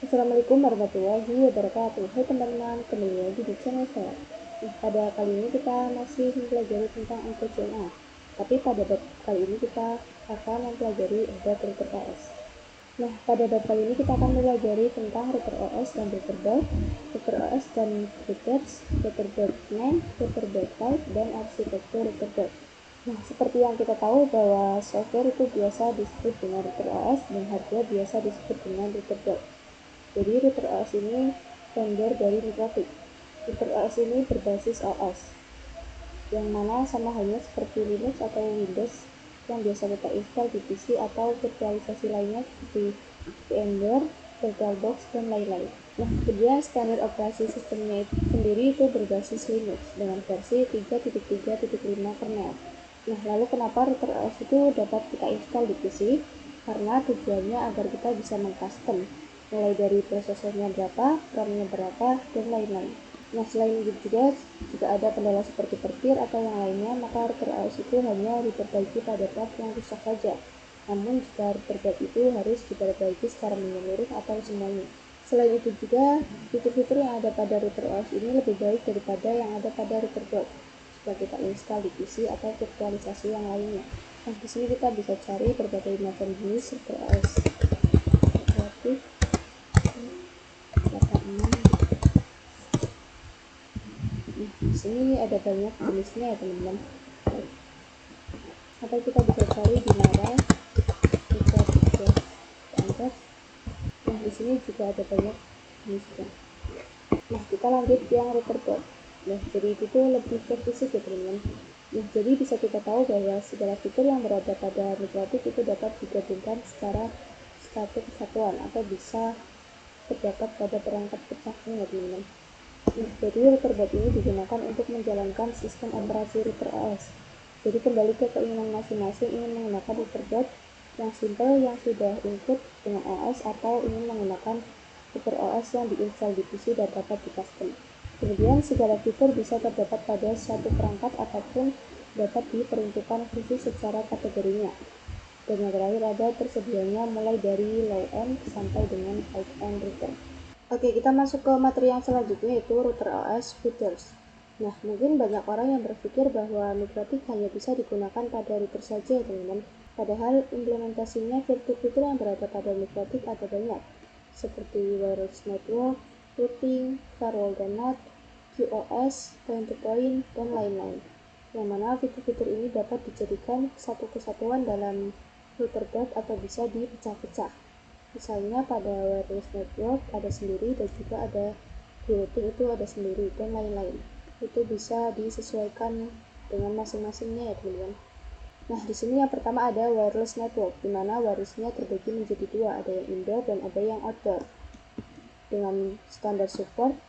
Assalamualaikum warahmatullahi wabarakatuh. Hai teman-teman, kembali lagi di channel saya. Pada kali ini kita masih mempelajari tentang OpenCNA. Tapi pada bab kali ini kita akan mempelajari bab router OS. Pada bab kali ini kita akan mempelajari tentang router OS dan router OS dan routers, router name, router type, dan arsitektur router. Seperti yang kita tahu bahwa software itu biasa disebut dengan router OS dan hardware biasa disebut dengan router. Jadi router OS ini vendor dari Mikrotik. Router OS ini berbasis OS, yang mana sama halnya seperti Linux atau Windows yang biasa kita install di PC atau virtualisasi lainnya seperti VMware, VirtualBox, dan lain-lain. Kemudian standar operasi sistemnya sendiri itu berbasis Linux dengan versi 3.3.5 kernel. Lalu kenapa router OS itu dapat kita install di PC? Karena tujuannya agar kita bisa mengcustom mulai dari prosesornya berapa, RAM-nya berapa, dan lain-lain. Selain itu juga jika ada kendala seperti petir atau yang lainnya, maka router OS itu hanya diperbaiki pada part yang rusak saja. Namun jika router itu harus diperbaiki secara menyeluruh atau semuanya. Selain itu juga, fitur-fitur yang ada pada router OS ini lebih baik daripada yang ada pada router box jika kita install di PC atau virtualisasi yang lainnya. Di sini kita bisa cari berbagai macam jenis router OS. Di sini ada banyak jenisnya ya teman-teman. Atau kita bisa cari di Nara, kita bisa angkat. Di sini juga ada banyak jenisnya. Kita lanjut yang router board. Jadi itu lebih ke fisik ya teman-teman. Jadi bisa kita tahu bahwa segala fitur yang berada pada Mikrotik itu dapat digabungkan secara satu kesatuan atau bisa terdapat pada perangkat pecahnya ya teman-teman. Jadi router board ini digunakan untuk menjalankan sistem operasi router OS. Jadi kembali ke keinginan masing-masing ingin menggunakan router board yang simple yang sudah input dengan OS atau ingin menggunakan router OS yang diinstal di PC dan dapat di-custom. Kemudian segala fitur bisa terdapat pada suatu perangkat ataupun dapat diperuntukkan khusus secara kategorinya. Dan yang terakhir ada tersedianya mulai dari low-end sampai dengan high-end router. Oke, kita masuk ke materi yang selanjutnya yaitu router OS features. Mungkin banyak orang yang berpikir bahwa Mikrotik hanya bisa digunakan pada router saja, teman-teman. Padahal implementasinya fitur-fitur yang berada pada Mikrotik ada banyak, seperti wireless network, routing, firewall dan NAT, QoS, point-to-point, dan lain-lain. Yang mana fitur-fitur ini dapat dijadikan satu kesatuan dalam router board atau bisa dipecah-pecah. Misalnya pada wireless network ada sendiri dan juga ada di routing itu ada sendiri dan lain-lain. Itu bisa disesuaikan dengan masing-masingnya ya teman-teman. Di sini yang pertama ada wireless network, di mana wirelessnya terbagi menjadi dua, ada yang indoor dan ada yang outdoor. Dengan standar support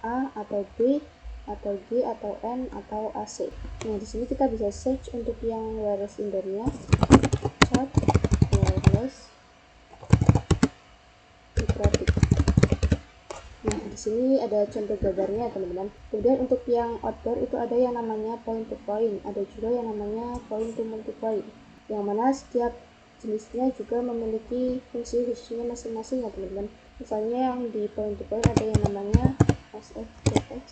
A atau B atau G atau N atau AC. Di sini kita bisa search untuk yang wireless indoornya, chat wireless Mikrotik. Di sini ada contoh gambarnya teman-teman. Kemudian untuk yang outdoor itu ada yang namanya point to point, ada juga yang namanya point to multipoint, yang mana setiap jenisnya juga memiliki fungsi khususnya masing-masing ya teman-teman. Misalnya yang di point to point ada yang namanya SFTX.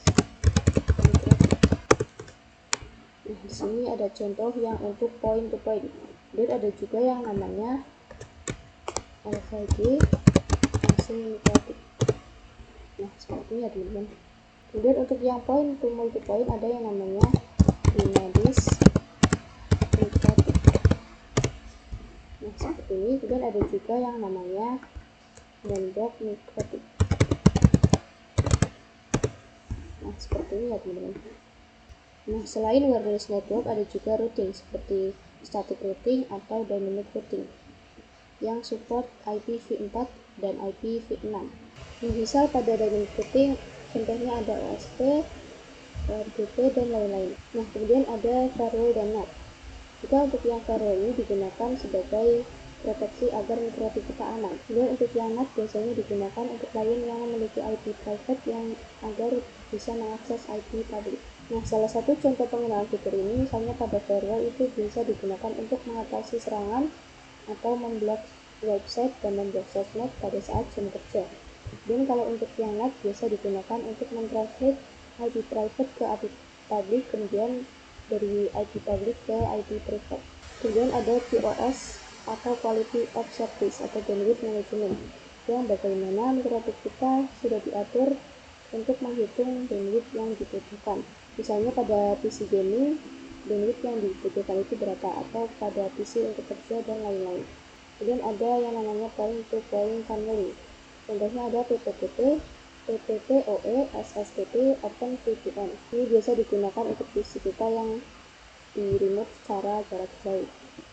Di sini ada contoh yang untuk point to point. Dan ada juga yang namanya LVG AC Mikrotik. Seperti ini ya teman-teman. Kemudian untuk yang point to multipoint ada yang namanya Dynadis Mikrotik. Seperti ini. Kemudian ada juga yang namanya Memdock Mikrotik. Seperti ini ya teman-teman. Selain wireless network ada juga routing seperti static routing atau dynamic routing yang support IPv4 dan IPv6. Misal pada dynamic routing contohnya ada OSP, ORDP, dan lain-lain. Kemudian ada firewall dan NAT. Jika untuk yang firewall ini digunakan sebagai proteksi agar Mikrotik kita aman. Kemudian untuk yang NAT biasanya digunakan untuk klien yang memiliki IP private yang agar bisa mengakses IP public. Salah satu contoh penggunaan fitur ini misalnya pada firewall itu bisa digunakan untuk mengatasi serangan atau memblok website dan memblok sosmed pada saat jam kerja. Dan kalau untuk yang NAT biasa digunakan untuk mentranslate IP private ke IP public, kemudian dari IP public ke IP private. Kemudian ada QoS atau Quality of Service atau Bandwidth Management, yang bagaimana mikrotip kita sudah diatur untuk menghitung bandwidth yang dibutuhkan. Misalnya pada PC gaming, bandwidth yang dibutuhkan itu berapa, atau pada PC untuk kerja dan lain-lain. Kemudian ada yang namanya point-to-point tunneling. Contohnya ada PPTP, PPPoE, SSTP, OpenVPN. Ini biasa digunakan untuk PC kita yang di remote secara jarak jauh.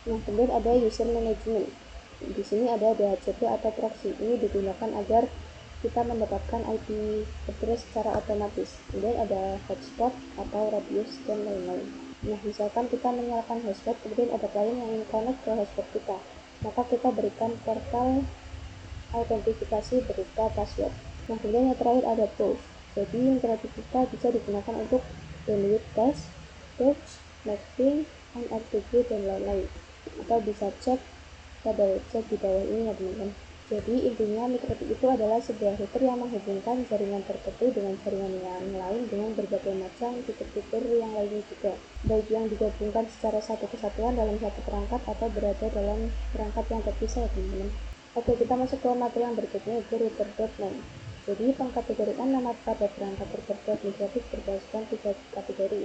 Nah, kemudian ada user management. Di sini ada DHCP atau proxy. Ini digunakan agar kita mendapatkan IP address secara otomatis. Kemudian ada hotspot atau radius dan lain-lain. Nah, misalkan kita menyalakan hotspot, kemudian ada klien yang ingin connect ke hotspot kita, maka kita berikan portal autentifikasi berupa password. Nah, kemudian yang terakhir ada proof. Jadi mikrotip kita bisa digunakan untuk bandwidth test, search, mapping, NRTG, dan lain-lain. Atau bisa cek pada website di bawah ini ya teman-teman. Jadi intinya mikrotip itu adalah sebuah router yang menghubungkan jaringan tertentu dengan jaringan yang lain dengan berbagai macam fitur-fitur yang lainnya juga, baik yang digabungkan secara satu kesatuan dalam satu perangkat atau berada dalam perangkat yang terpisah ya teman-teman. Oke, kita masuk ke materi yang berikutnya, yaitu router.name. Jadi pengkategorian nama pada perangkat router mikrotip berdasarkan 3 kategori.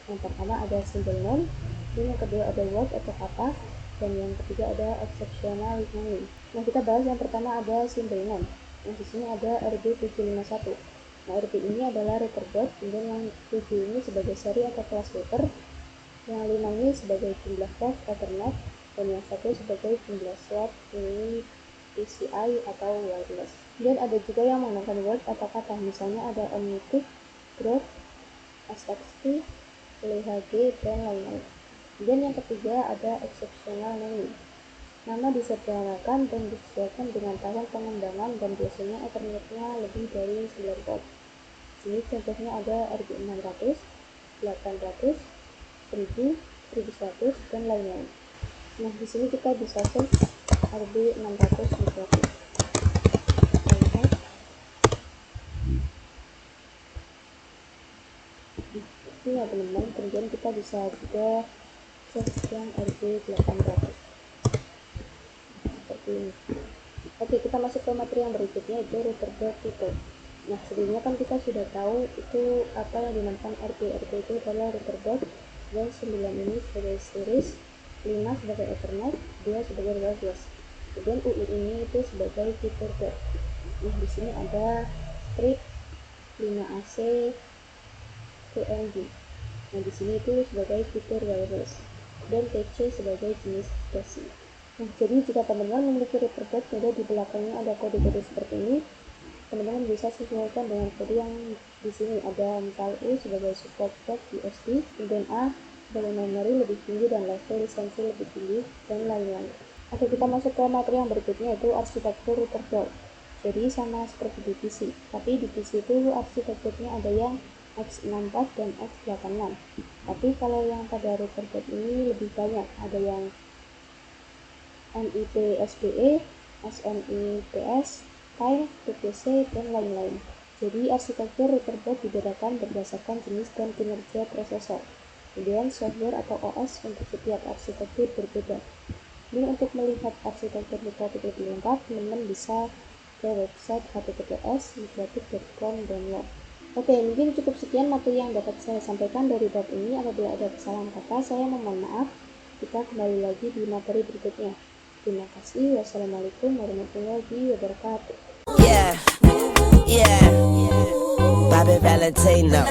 Yang pertama ada symbol name, yang kedua ada word atau kata, dan yang ketiga ada exceptional name. Nah, kita bahas yang pertama ada symbol name. Nah, di sini ada RB751. Nah, RB ini adalah router dot, kemudian yang 7 ini sebagai seri atau kelas router, yang 5 ini sebagai jumlah port Ethernet, dan yang 1 sebagai jumlah slot ini PCI atau wireless. Kemudian ada juga yang menggunakan word atau kata, misalnya ada Omnitic, Growth, SXT, LHG, dan lain-lain. Kemudian yang ketiga ada exceptional naming. Nama disederhanakan dan disesuaikan dengan tahun pengembangan dan biasanya Ethernetnya lebih dari 9 port. Ini contohnya ada RB600, 800, 1000, 1100, dan lain-lain. Nah, di sini kita bisa search RB600 mikrotip. Ini ya teman-teman, kemudian kita bisa juga search yang RB800 seperti ini. Oke, kita masuk ke materi yang berikutnya, yaitu router tipe. Nah, sebelumnya kan kita sudah tahu itu apa yang dinamakan RB. RB itu adalah router dot, dan 9 ini sebagai series, 5 sebagai Ethernet, 2 sebagai wireless. Kemudian UI ini itu sebagai tipe dot. Nah, di sini ada strip, 5AC, TNG. Nah, di sini itu sebagai fitur wireless, dan TC sebagai jenis dasi. Nah, jadi jika teman-teman memiliki router dot, kemudian di belakangnya ada kode-kode seperti ini, teman-teman bisa sesuaikan dengan kode yang di sini. Ada misal U sebagai support port USB, kemudian A sebagai memori lebih tinggi dan level lisensi lebih tinggi, dan lain-lain. Oke, kita masuk ke materi yang berikutnya, yaitu arsitektur router dot. Jadi sama seperti di PC, tapi di PC itu arsitekturnya ada yang X64 dan X86. Tapi kalau yang pada router dot ini lebih banyak, ada yang NIP-SDE, SNIPS, TIE, TPC, dan lain-lain. Jadi arsitektur router dot dibedakan berdasarkan jenis dan kinerja prosesor. Kemudian software atau OS untuk setiap arsitektur berbeda. Ini untuk melihat arsitektur mikrotip lebih lengkap, teman-teman bisa ke website https://mikrotip.com download. Oke, mungkin cukup sekian materi yang dapat saya sampaikan dari bab ini. Apabila ada kesalahan kata, saya mohon maaf. Kita kembali lagi di materi berikutnya. Terima kasih. Wassalamualaikum warahmatullahi wabarakatuh. Yeah, Bobby Valentino.